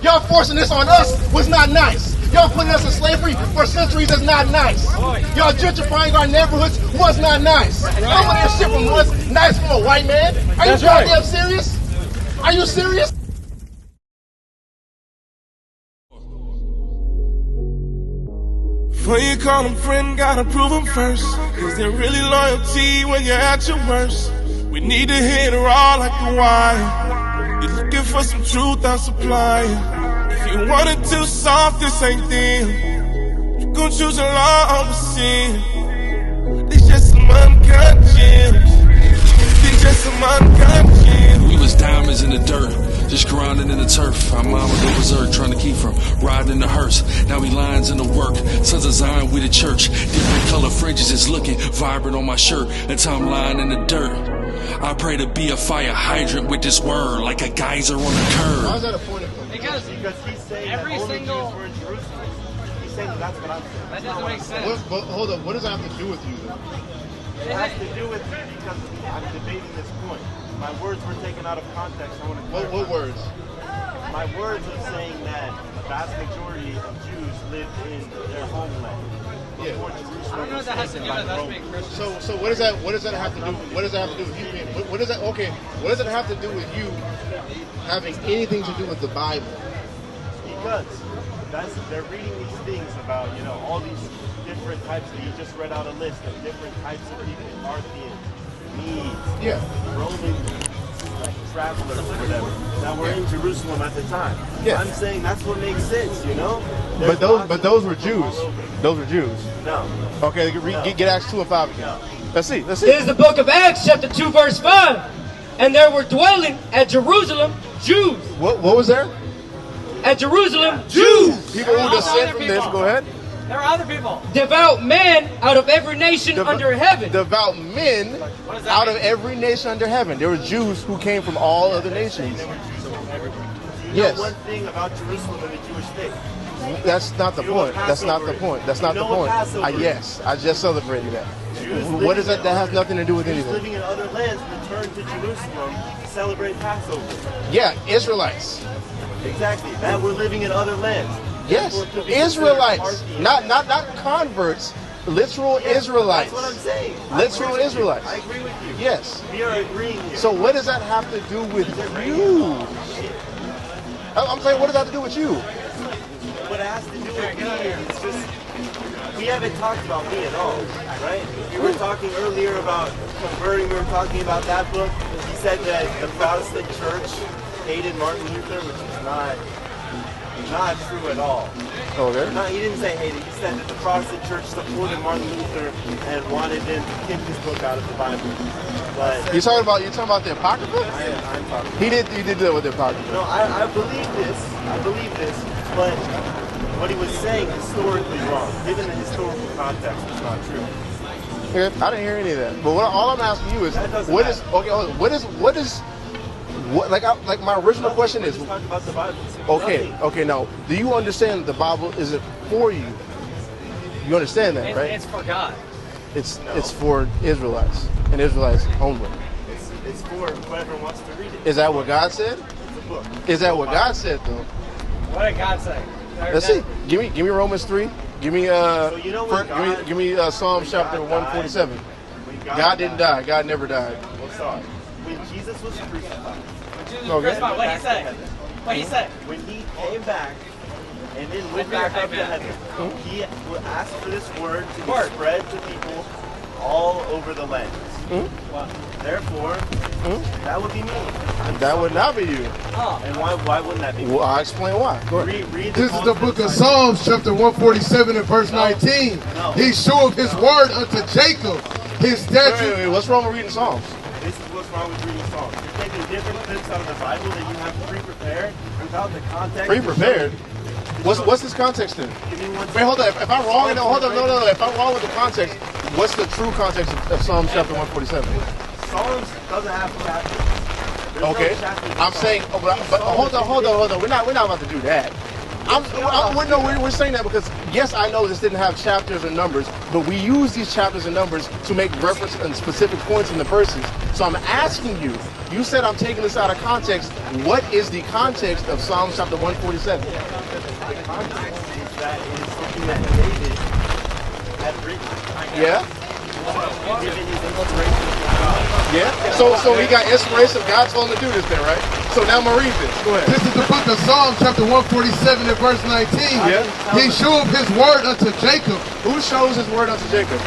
Y'all forcing this on us was not nice. Y'all putting us in slavery for centuries is not nice. Y'all gentrifying our neighborhoods was not nice. Some of that shit from us nice from a white man. Are you goddamn serious? Are you serious? Before you call them friend, gotta prove them first. Cause they're really loyalty when you're at your worst. We need to hit it raw like the wire. You're looking for some truth, I'll supply it. If you want it too soft, this ain't them. You gon' choose a law over sin. It's just some uncut gems. It's just some uncut gems. We was diamonds in the dirt, just grinding in the turf. Our mama go berserk, trying to keep from riding in the hearse. Now we lions in the work, sons of Zion, we the church. Different color fringes is looking vibrant on my shirt until I'm lying in the dirt. I pray to be a fire hydrant with this word, like a geyser on a curb. How's that a point of view? Because he's saying every that only single... Jews were in Jerusalem. He's saying that that's what I'm saying. That doesn't make sense. But hold up, what does that have to do with you then? It has to do with me because I'm debating this point. My words were taken out of context. I want to clarify. What words? My words are saying that a vast majority of Jews lived in their homeland. Yeah. Before Jerusalem I don't know what that has to do with us being Christians. So what does that have to do? What does that have to do with you being? What does that? Okay, what does it have to do with you having anything to do with the Bible? Because they're reading these things about all these different types. You just read out a list of different types of people: Parthians, Medes, Roman travelers, or whatever, that were in Jerusalem at the time. Yeah. I'm saying that's what makes sense, But those were Jews. Those were Jews. No. Okay, get Acts 2 and 5 again. No. Let's see. This is the book of Acts, chapter 2, verse 5. And there were dwelling at Jerusalem Jews. What was there? At Jerusalem, Jews. People who descend from this. Go ahead. There are other people. Devout men out of every nation under heaven. Devout men out of every nation under heaven. There were Jews who came from all other nations. Yes. One thing about Jerusalem and the Jewish state. That's not the point. That's not the point. That's not the point. Yes, I just celebrated that. What is that? That has nothing to do with Jews anything. living in other lands return to Jerusalem to celebrate Passover. Yeah, Israelites. Exactly. That we're living in other lands. Yes, Israelites, not converts, literal Israelites. That's what I'm saying. Literal Israelites. I agree with you. Yes. We are agreeing here. So what does that have to do with you? I'm saying, what does that have to do with you? What it has to do with me is just, we haven't talked about me at all, right? We were talking earlier about converting, we were talking about that book. He said that the Protestant church hated Martin Luther, which is not true at all. Okay. No, he didn't say hated. He said that the Protestant church supported Martin Luther and wanted him to kick his book out of the Bible. But You're talking about the Apocrypha? I'm talking. He did that with the Apocrypha. No, I believe this. I believe this. But what he was saying historically wrong. Given the historical context, it's not true. Okay, I didn't hear any of that. But all I'm asking you is, like my original question is, Talk about the Bible. okay, now, do you understand that the Bible isn't for you? You understand that, right? It's for God. It's for Israelites and Israelites only. It's for whoever wants to read it. Is that what God said? It's a book. Is that what God said though? What did God say? Let's see. Give me Romans 3. Give me give me Psalms chapter 147. God didn't die. God never died. Well, sorry. When Jesus was crucified. Okay. What he said? What he said? When he came back and then went back up to heaven, he asked for this word to be spread to people all over the land. Therefore, that would be me. That would not be you. And why wouldn't that be me? Well, I'll explain why. Go ahead. Read This is the book of Psalms, chapter 147 and verse 19. No. He showed his word unto Jacob, his statute. Wait, what's wrong with reading Psalms? This is what's wrong with reading Psalms. You're taking different clips out of the Bible that you have pre-prepared without the context. Pre-prepared? What's this context then? Give me one Wait, hold on. If I'm wrong, no. If I'm wrong with the context, what's the true context of Psalms chapter 147? Psalms doesn't have chapters. There's Okay. no chapters in I'm Psalms. saying, but hold on. We're not about to do that. We're saying that because, yes, I know this didn't have chapters and numbers, but we use these chapters and numbers to make reference on specific points in the verses. So I'm asking you, you said I'm taking this out of context. What is the context of Psalms chapter 147? The context is that it is something that David had written. Yeah? Given his inspiration from God. Yeah? So he got inspiration. God told him to do this then, right? So now I'm going to read this. Go ahead. This is the book of Psalms, chapter 147 and verse 19. Yeah. He showed his word unto Jacob, Who shows his word unto Jacob?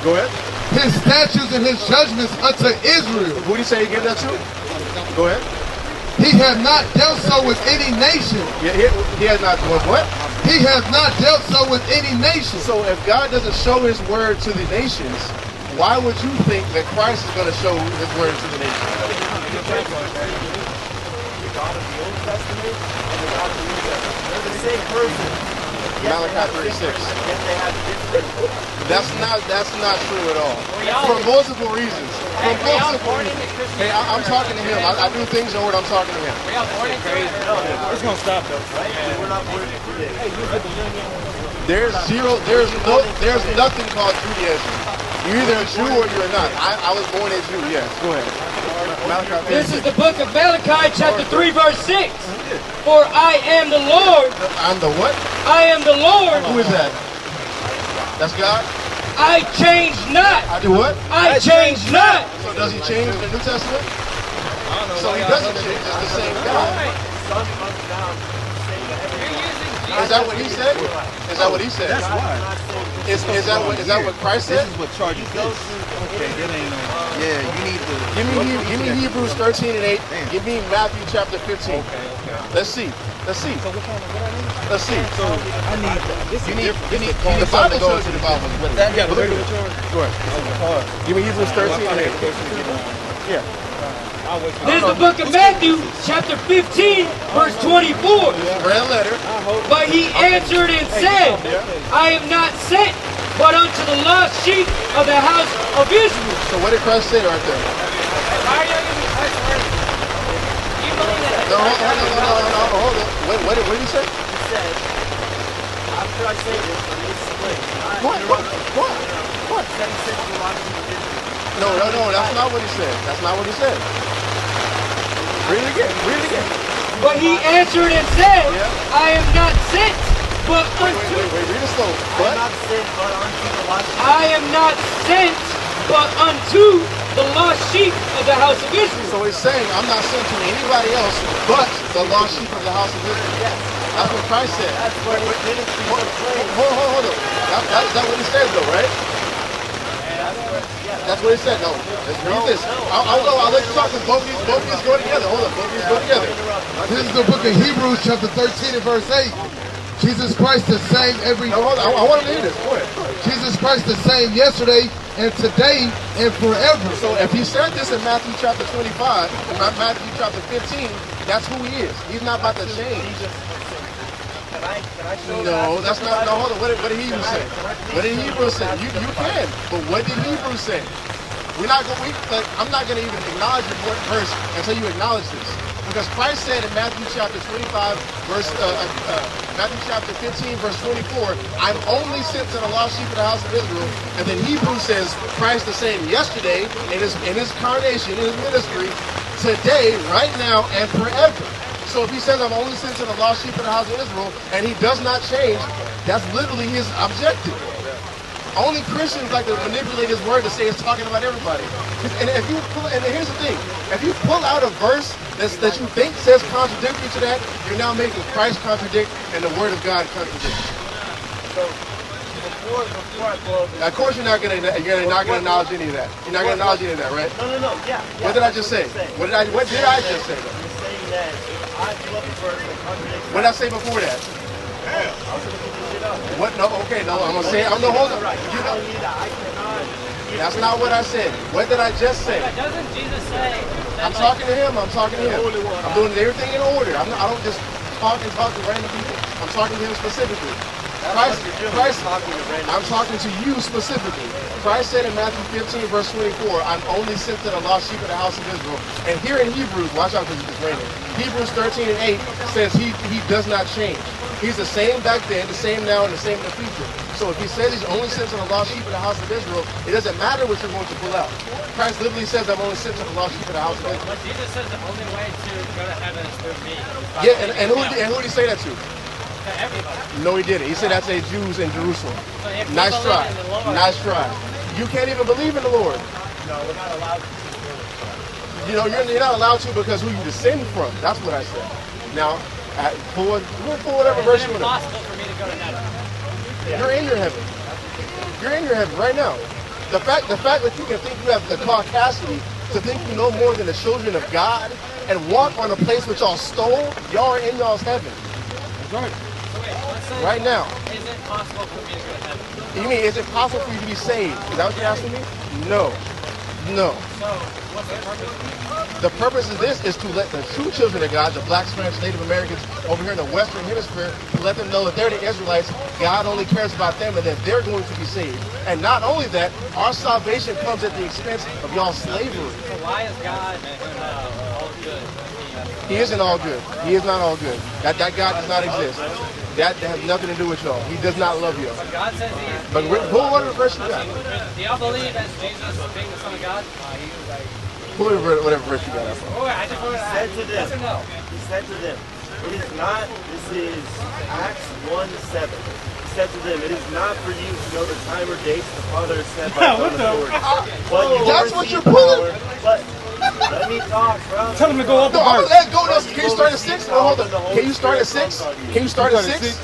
Go ahead. his statutes and his judgments unto Israel. Who did he say he gave that to? Go ahead. He hath not dealt so with any nation. Yeah, he has not done what? He hath not dealt so with any nation. So if God doesn't show his word to the nations, why would you think that Christ is going to show his word to the nations? The God of the Old Testament and the God of the New Testament. They're the same person. Malachi 36. Yet they have different. That's not true at all. For multiple reasons. Hey, I'm talking to him. I do things in order. I'm talking to him. It's gonna stop though, right? We're not worried today. There's nothing called Judaism. You're either a Jew or you're not. I was born a Jew. Yes. Go ahead. Malachi 36. This is the book of Malachi, chapter 3, verse 6. For I am the Lord. I'm the what? I am the Lord. Who is that? That's God? I change not. I do what? I change not. So does he change in the New Testament? So he doesn't change. It's the same God. Sun comes down, saying that everything. Is that what he said? Is that what he said? That's why. Is that what Christ said? This is what charges this. Okay, that ain't no. Yeah, you need to. Give me Hebrews 13 and 8. Give me Matthew chapter 15. Let's see. Let's see. So what kind of what I need? Let's see. So I need. This You is need, different. you need, This is the Bible shows you the Bible. that got a Look at regular it. charge. Go ahead. Give me Hebrews 13 and 8. Yeah. This is the book of Matthew, chapter 15, verse 24. Red letter. But he answered and said, I am not sent, but unto the lost sheep of the house of Israel. So what did Christ say right there? No, hold on. What did he say? He said, after I say this, I'm going to explain. What? He said he said to a lot of people, No, that's not what he said. That's not what he said. Read it again. But he answered and said, I am not sent, but unto Wait, read it slow. I'm not sent, but unto the lost sheep. I am not sent, but unto the lost sheep of the house of Israel. So he's saying, I'm not sent to anybody else but the lost sheep of the house of Israel. Yes. That's what Christ said. That's what his ministry proclaims. Hold on. That's not what he said, though, right? That's what he said. No, let's read this. I'll let you talk because both of these go together. Hold on, both of these go together. This is the book of Hebrews, chapter 13 and verse 8. Jesus Christ the same every. No, hold on. I want to hear this. Go ahead. Jesus Christ the same yesterday and today and forever. So if he said this in Matthew chapter 25, Matthew chapter 15, that's who he is. He's not about to change. Can I show No, that? that's not. No, hold on. What did Hebrews say? What did Hebrews say? You can, but what did Hebrews say? I'm not going to even acknowledge your verse until you acknowledge this, because Christ said in Matthew chapter 25, Matthew chapter 15, verse 24, I'm only sent to the lost sheep of the house of Israel. And then Hebrews says Christ the same yesterday in his incarnation, in his ministry, today, right now, and forever. So if he says I'm only sent to the lost sheep of the house of Israel, and he does not change, that's literally his objective. Only Christians like to manipulate his word to say it's talking about everybody. And here's the thing: if you pull out a verse that you think says contradictory to that, you're now making Christ contradict and the word of God contradict. So before I close, Of course, you're not gonna acknowledge any of that. You're not gonna acknowledge any of that, right? No. Yeah. What did I just say? What did I just say? You're saying that I feel the verse that contradicts. What did I say before that? What? No. Okay. No. I'm gonna say. I'm gonna hold it. You know, that's not what I said. What did I just say? Doesn't Jesus say? I'm talking to him. I'm doing everything in order. I don't just talk to random people. I'm talking to him specifically. Christ, I'm talking to you specifically. Christ said in Matthew 15, verse 24, I'm only sent to the lost sheep of the house of Israel. And here in Hebrews, watch out because it's raining. Hebrews 13 and 8 says he does not change. He's the same back then, the same now, and the same in the future. So if he says he's only sent to the lost sheep of the house of Israel, it doesn't matter what you're going to pull out. Christ literally says I'm only sent to the lost sheep of the house of Israel. But Jesus says the only way to go to heaven is through me. Yeah, and who did he say that to? To everybody. No, he didn't. He said that to the Jews in Jerusalem. So if you Nice believe try. in the Lord, Nice try. You can't even believe in the Lord. no, we're not allowed to. You know, you're not allowed to because who you descend from. That's what I said. Now, pull whatever verse it's you want. impossible for me to go to heaven. You're in your heaven. You're in your heaven right now. The fact that you can think you have the caucasity to think you know more than the children of God and walk on a place which y'all stole, y'all are in y'all's heaven. So wait, let's say, Right now. is it possible for me to go to heaven? You mean, is it possible for you to be saved? Is that what you're asking me? No. No. So what's the purpose? The purpose of this is to let the true children of God, the blacks, Spanish, Native Americans over here in the Western Hemisphere, to let them know that they're the Israelites. God only cares about them and that they're going to be saved. And not only that, our salvation comes at the expense of y'all's slavery. So why is God all good? He isn't all good. He is not all good. That God does not exist. That has nothing to do with y'all. He does not love you. But God says he is. But pull whatever verse you got. Do y'all believe that Jesus being the Son of God? Pull whatever verse you got. Oh, I just want to Said to yes or them. no? He said to them, it is not, this is Acts 1:7. He said to them, it is not for you to know the time or dates the Father has set by his own authority. But you will That's what receive you're pulling? power. But let me talk, bro. Tell him to go up No, a I'm verse. gonna let go. No, can you start at 6? No, hold on. Can you start at 6? Can you start at 6?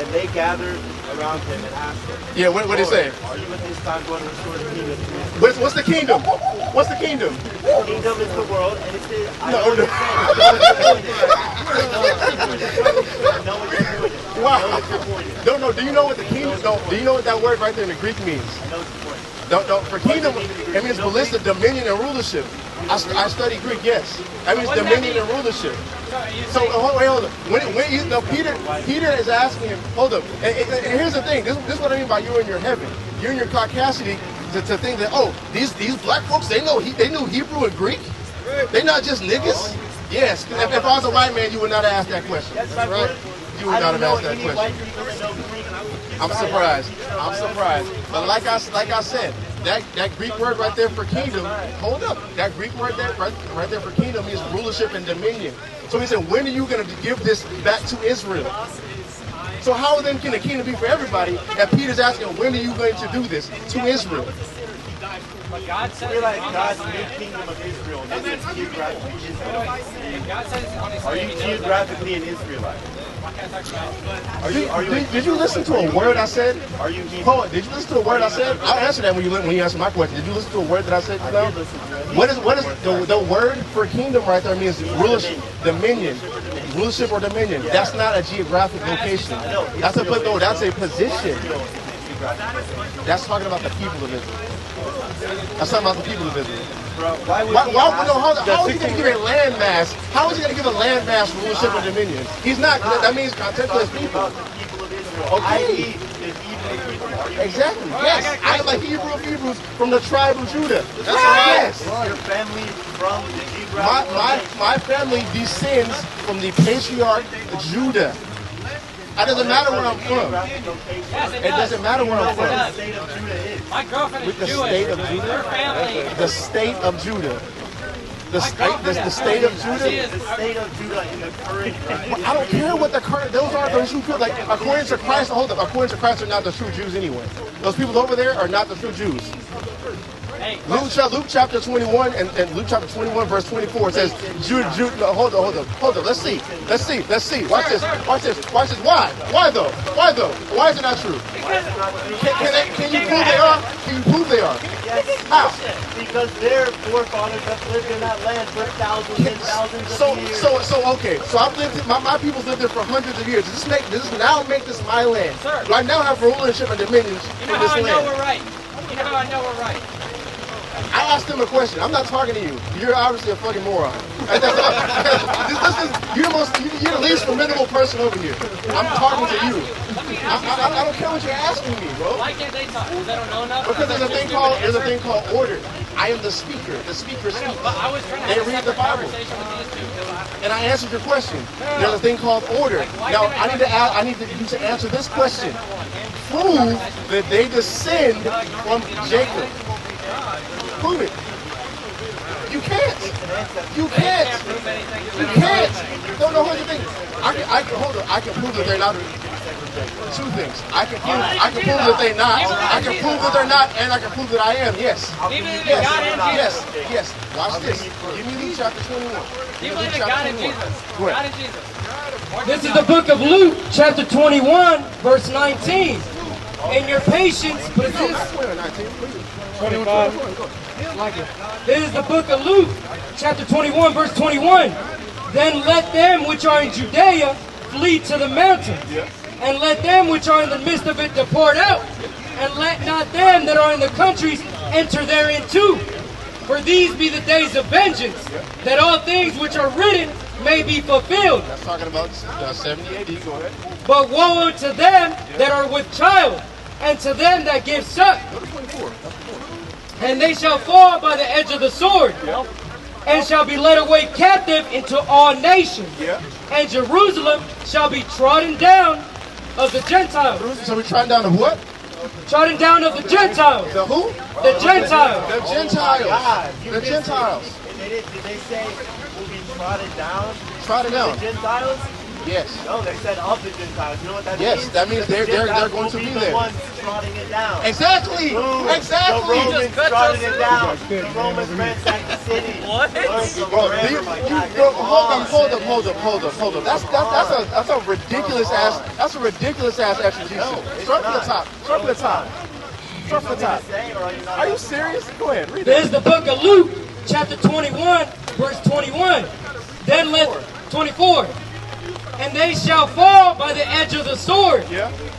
And they gathered around him and asked him, Yeah, what did he say? are you at this time going to restore the kingdom to Israel? What's the kingdom? What's the kingdom? The kingdom is the world, and it's the... I know No, no. what you're doing. Wow. No, do you know what the kingdom, do you know what that word right there in the Greek means? I know what you're doing. No, for kingdom, it means ballista, dominion, and rulership. I study Greek, yes. That means dominion and rulership. So, hold on. Peter is asking him, hold up. And here's the thing. This is what I mean by you're in your heaven. You're in your caucasity to think that, oh, these black folks, they knew Hebrew and Greek? They not just niggas? Yes. If I was a white man, you would not have asked that question. That's my Right? point. You would I not don't have know asked that any question. white people that know Greek. I'm surprised. But like I said, that Greek word right there for kingdom, hold up. That Greek word there right there for kingdom means rulership and dominion. So he said, when are you going to give this back to Israel? So how then can the kingdom be for everybody? And Peter's asking, when are you going to do this to Israel? But God I says realize God's new kingdom of Israel is geographically Israelite. God says on his Are you geographically an Israelite? Did you listen to a word I said? Are you Hebrew? Hold on, did you listen to a word I said? I'll answer that when you answer my question. Did you listen to a word that I said just now? What is the word for kingdom right there means rulership, dominion, rulership or dominion. That's not a geographic location. That's a position. That's talking about the people of Israel. That's talking about the people of Israel. Why would How is he going to give a landmass? How is he going to give a landmass rulership and dominion? He's not. That means contemptuous people. the people of Israel? Okay. I.e. the Hebrew people. Exactly. Yes. I am a Hebrew of Hebrews from the tribe of Judah. That's right. Yes. Your family from the geographic My family descends from the patriarch Judah. It doesn't matter where I'm from. Yes, It doesn't matter where I'm What the from. state of Judah is. My girlfriend is The Jewish. state of Judah. Her family. The state of Judah. The state of She Judah. is. The state of Judah in the current I don't care what the current. Those are the true people. Like according to Christ, hold up. According to Christ, are not the true Jews anyway. Those people over there are not the true Jews. Hey, Luke chapter 21 and Luke chapter 21 verse 24 says Judah. No, hold on. Let's see. Watch this. Why though? Why is it not true? Can you prove they are? Can you prove they are? Yes. How? Because their forefathers have lived in that land for thousands and thousands of years. So I've lived. My people's lived there for hundreds of years. Does this now make this my land? Sir. Do I now have rulership and dominion you for know this how I know land? we're right? You know how I know we're right? I asked him a question. I'm not talking to you. You're obviously a fucking moron. You're the least formidable person over here. I'm talking to you. I don't care what you're asking me, bro. Why can't they talk? Because they don't know enough? Because there's a thing called order. I am the speaker. The speaker speaks. But I was trying to They have a read the separate Bible. conversation with these two. And I answered your question. There's a thing called order. Now I need you to answer this question. Prove that they descend from Jacob. Prove it. You can't. You can't. You can't. No, here's the thing. I can prove that they're not. Two things. I can prove that they're not. I can prove that they're not, and I can prove that I am. Yes. Even if it's God and Jesus. Yes. Watch this. Give me Luke chapter 21. You believe in God and Jesus. Go ahead. God and Jesus. This is the book of Luke, chapter 21, verse 19. In your patience, but is this? 25. This is the book of Luke, chapter 21, verse 21. Then let them which are in Judea flee to the mountains, and let them which are in the midst of it depart out, and let not them that are in the countries enter therein too. For these be the days of vengeance, that all things which are written may be fulfilled. That's talking about 70 AD. Go ahead. But woe unto them that are with child, and to them that give suck. Go to 24. And they shall fall by the edge of the sword, and shall be led away captive into all nations. And Jerusalem shall be trodden down of the Gentiles. So we're trying down to what? Trodden down of the Gentiles. The who? The Gentiles. The Gentiles. The Gentiles. Did they say will be trodden down? Trodden down. The Gentiles? Yes. No, they said of the Gentiles. You know what that means? Yes, that means they're going to be the there. ones trotting it down. Exactly. Boom. Exactly. The Romans trotted it down. The Romans ransacked the city. What? Bro, hold up. That's a ridiculous ass exegesis. Start from the top. Are you serious? Go ahead, read This is that. the book of Luke, chapter 21, verse 21. Then let 24. And they shall fall by the edge of the sword,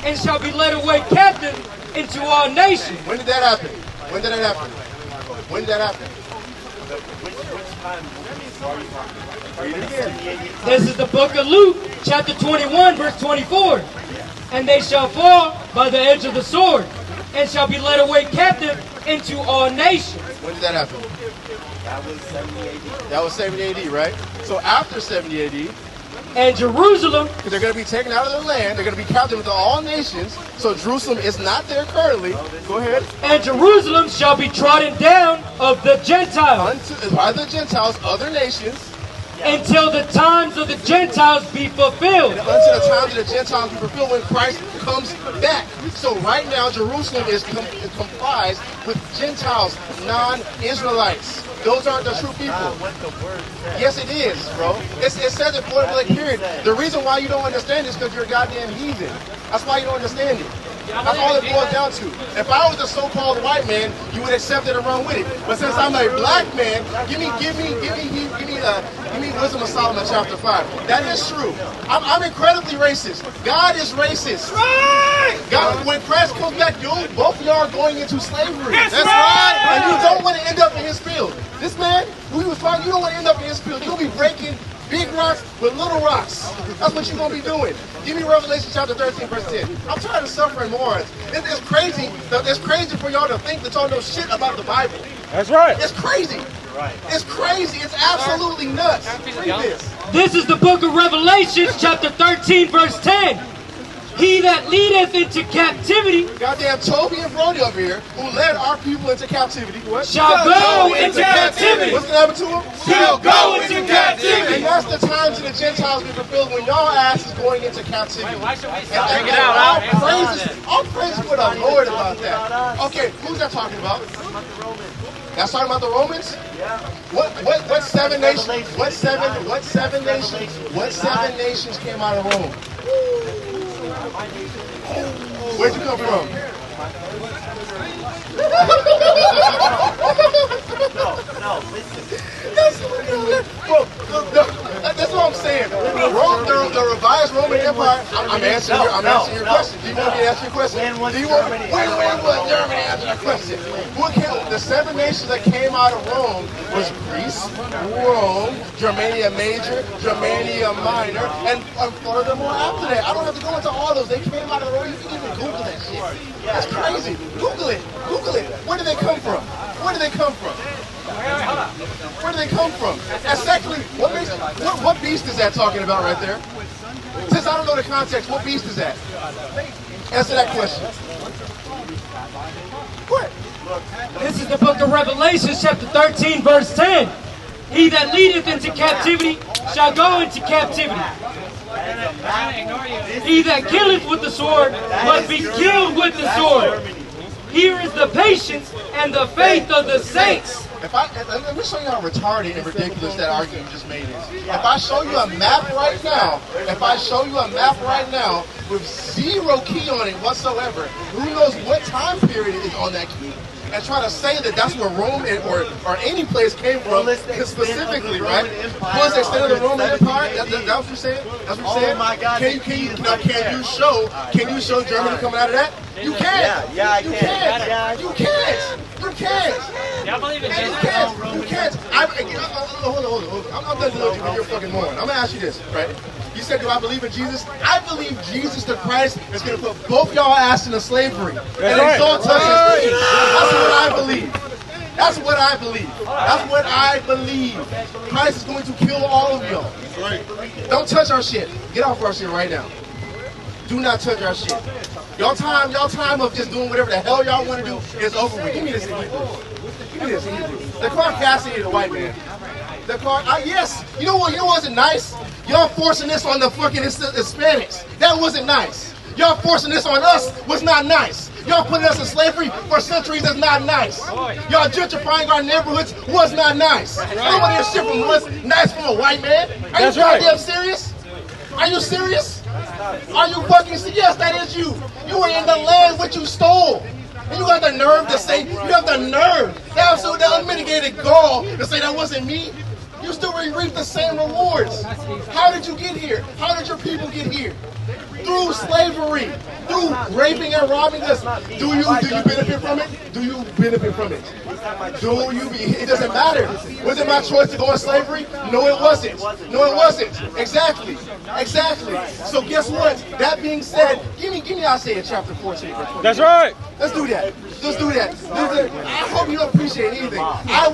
and shall be led away captive into all nations. When did that happen? When did that happen? Which time are you talking about? Read it again. This is the book of Luke, chapter 21, verse 24. And they shall fall by the edge of the sword, and shall be led away captive into all nations. When did that happen? That was 70 AD. That was 70 AD, right? So after 70 AD, And Jerusalem, because they're going to be taken out of their land, they're going to be captive into all nations. So Jerusalem is not there currently. Go ahead. and Jerusalem shall be trodden down of the Gentiles, By the Gentiles, other nations, until the times of the Gentiles be fulfilled. until the time that the Gentiles be fulfilled when Christ comes back. So right now, Jerusalem is comprised with Gentiles, non-Israelites. Those aren't the true people. Yes, it is, bro. It says it point blank period. The reason why you don't understand is because you're a goddamn heathen. That's why you don't understand it. That's all it boils down to. If I was a so-called white man, you would accept it and run with it. But since I'm a black man, give me Wisdom of Solomon chapter 5. That is true. I'm incredibly racist. God is racist. Right. God, when Christ comes back, both of y'all are going into slavery. That's right. And you don't want to end up in his field. This man who he was talking, you don't want to end up in his field. You'll be breaking big rocks with little rocks. That's what you're going to be doing. Give me Revelation chapter 13, verse 10. I'm tired of suffering morons. It's crazy. It's crazy for y'all to think that y'all know shit about the Bible. That's right. It's crazy. It's crazy. It's absolutely nuts. Read this. This is the book of Revelation, chapter 13, verse 10. He that leadeth into captivity Goddamn Toby and Brody over here, who led our people into captivity, what? shall go into captivity. What's going to happen to them? Shall go into captivity. And that's the times that the Gentiles be fulfilled when y'all ass is going into captivity. Why should we And Check it out. all praises for the Lord about that. Okay, who's that talking about? That's talking about the Romans? Yeah. What seven nations? What seven nations came out of Rome? Where'd you come from? No, listen. That's what I'm saying. Rome, the revised this Roman Empire, I'm answering your question. Do you want me to answer your question? When was Germany answer that question? The 7 nations that came out of Rome was Greece, Rome, Germania Major, Germania Minor, and furthermore after that. I don't have to go into all those. They came out of Rome. You can even Google that shit. That's crazy. Google it. Google it. Where did they come from? Where did they come from? Where do they come from? And secondly, what beast is that talking about right there? Since I don't know the context, what beast is that? Answer that question. What? This is the book of Revelation, chapter 13, verse 10. He that leadeth into captivity shall go into captivity. He that killeth with the sword must be killed with the sword. Here is the patience and the faith of the saints. Let me show you how retarded and ridiculous that argument you just made is. If I show you a map right now, with 0 key on it whatsoever, who knows what time period is on that key, and try to say that that's where Rome or any place came from, specifically, right? Was the extent of the Roman Empire? That's what you're saying? That's what you're saying? Oh my God! Can you show Germany coming out of that? You can't. Yeah, I can. You can't. Y'all believe in You Jesus? can't. Hold on. I'm done dealing with your fucking moron. I'm gonna ask you this, right? You said, do I believe in Jesus? I believe Jesus the Christ is going to put both y'all ass into slavery and exalt us as kings. That's what I believe. That's what I believe. That's what I believe. Christ is going to kill all of y'all. Don't touch our shit. Get off our shit right now. Do not touch our shit. Y'all time of just doing whatever the hell y'all want to do is over with. Give me this in Hebrew. Give me this in Hebrew. The caucasity of the white man. Yes. You know what wasn't nice? Y'all forcing this on the fucking Hispanics. That wasn't nice. Y'all forcing this on us was not nice. Y'all putting us in slavery for centuries is not nice. Y'all gentrifying our neighborhoods was not nice. I don't want to hear shit from us nice from a white man. Are you goddamn serious? Are you serious? Are you fucking serious? Yes, that is you. You were in the land which you stole. And you got the nerve to say, the absolute unmitigated gall to say that wasn't me. You still reap the same rewards. How did you get here? How did your people get here? Through slavery, through raping and robbing us. Do you benefit from it? Do you benefit from it? It doesn't matter. Was it my choice to go in slavery? No, it wasn't. No, it wasn't. Exactly. So guess what? That being said, give me Isaiah chapter 14. That's right. Let's do that. I hope you appreciate anything. I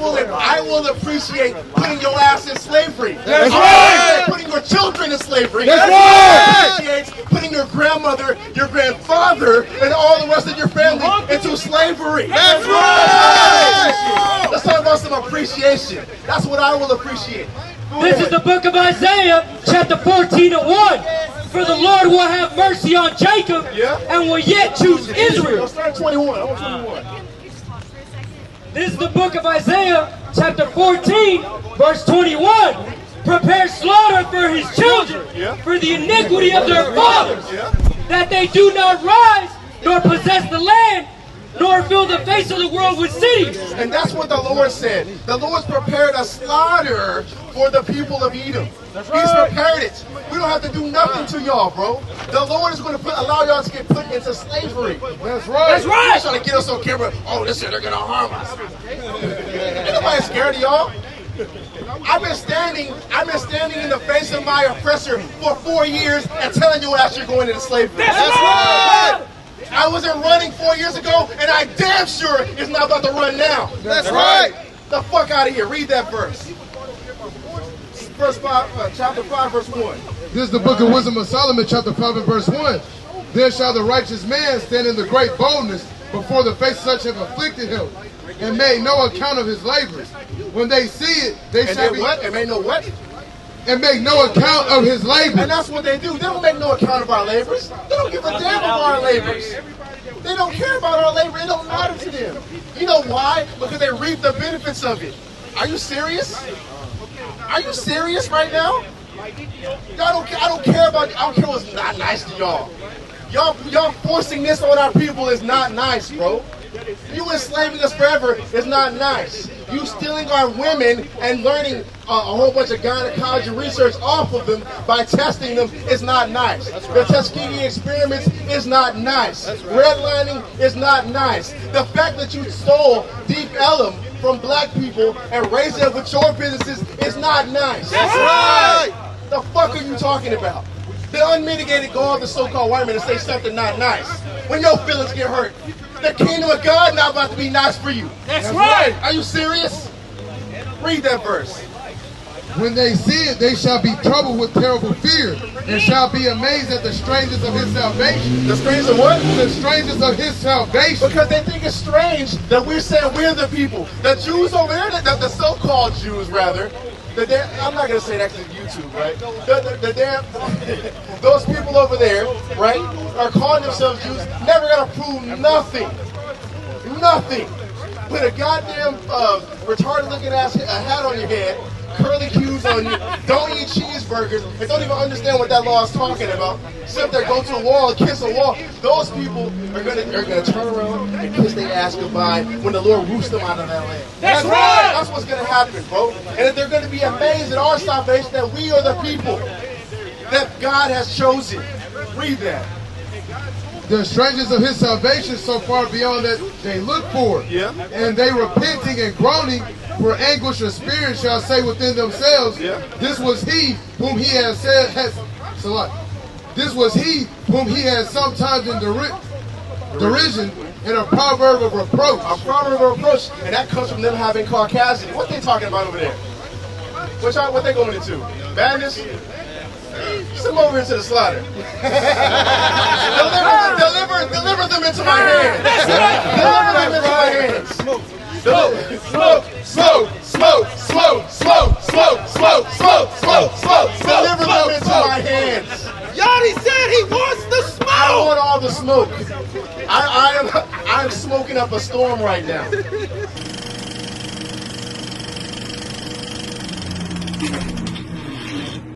will appreciate putting your ass in slavery. That's right. Putting your children in slavery. That's right. I appreciate putting your grandmother, your grandfather, and all the rest of your family into slavery. That's right. Let's talk about some appreciation. That's what I will appreciate. This is the book of Isaiah, chapter 14 and 1. For the Lord will have mercy on Jacob and will yet choose Israel. Let's start 21. I want 21. This is the book of Isaiah, chapter 14, verse 21. Prepare slaughter for his children, for the iniquity of their fathers, that they do not rise nor possess the land, nor fill the face of the world with cities. And that's what the Lord said. The Lord's prepared a slaughter for the people of Edom. He's prepared it. We don't have to do nothing to y'all, bro. The Lord is going to allow y'all to get put into slavery. That's right. That's right. He's trying to get us on camera. Oh, this shit, they're going to harm us. Ain't nobody scared of y'all. I've been standing in the face of my oppressor for 4 years and telling you ass you're going into slavery. That's right. I wasn't running 4 years ago, and I damn sure is not about to run now. That's right. The fuck out of here. Read that verse. Chapter 5, verse 1. This is the book of Wisdom of Solomon, chapter 5 and verse 1. Then shall the righteous man stand in the great boldness before the face of such have afflicted him, and made no account of his labors. When they see it, they shall be... what? And made no what? And make no account of his labors. And that's what they do. They don't make no account of our labors. They don't give a damn about our labors. They don't care about our labor. It don't matter to them. You know why? Because they reap the benefits of it. Are you serious? Are you serious right now? I don't care what's not nice to y'all. Y'all forcing this on our people is not nice, bro. You enslaving us forever is not nice. You stealing our women and learning a whole bunch of gynecology research off of them by testing them is not nice. The Tuskegee experiments is not nice. Redlining is not nice. The fact that you stole Deep Ellum from black people and raised it with your businesses is not nice. That's right. The fuck are you talking about? The unmitigated go of the so-called white man to say something not nice when your feelings get hurt. The kingdom of God not about to be nice for you. That's right. Are you serious? Read that verse. When they see it, they shall be troubled with terrible fear, and shall be amazed at the strangers of his salvation. The strangers of what? The strangers of his salvation. Because they think it's strange that we're saying we're the people. The Jews over there, the so-called Jews rather, I'm not going to say that because YouTube, right? Those people over there, right, are calling themselves Jews, never going to prove nothing. Nothing. Put a goddamn retarded looking ass hat on your head, curly cues on you, don't eat cheeseburgers, and don't even understand what that law is talking about. Sit there, go to a wall and kiss a wall. Those people are gonna turn around and kiss their ass goodbye when the Lord roots them out of that land. That's right. That's what's gonna happen, bro. And that they're gonna be amazed at our salvation, that we are the people that God has chosen. Read that. The strangers of his salvation so far beyond that they look for. Yeah. And they repenting and groaning for anguish of spirit shall say within themselves, Yeah. This was he whom he has said this was he whom he has sometimes in derision in a proverb of reproach. A proverb of reproach, and that comes from them having caucasity. What they talking about over there? What they going into? Madness? Send them over into the slaughter. deliver them into my hands. Deliver them into my hands. Smoke, smoke, smoke, smoke, smoke, smoke, smoke, smoke, smoke, smoke, smoke. Deliver them into my hands. Yachty said he wants the smoke. I want all the smoke. I'm smoking up a storm right now.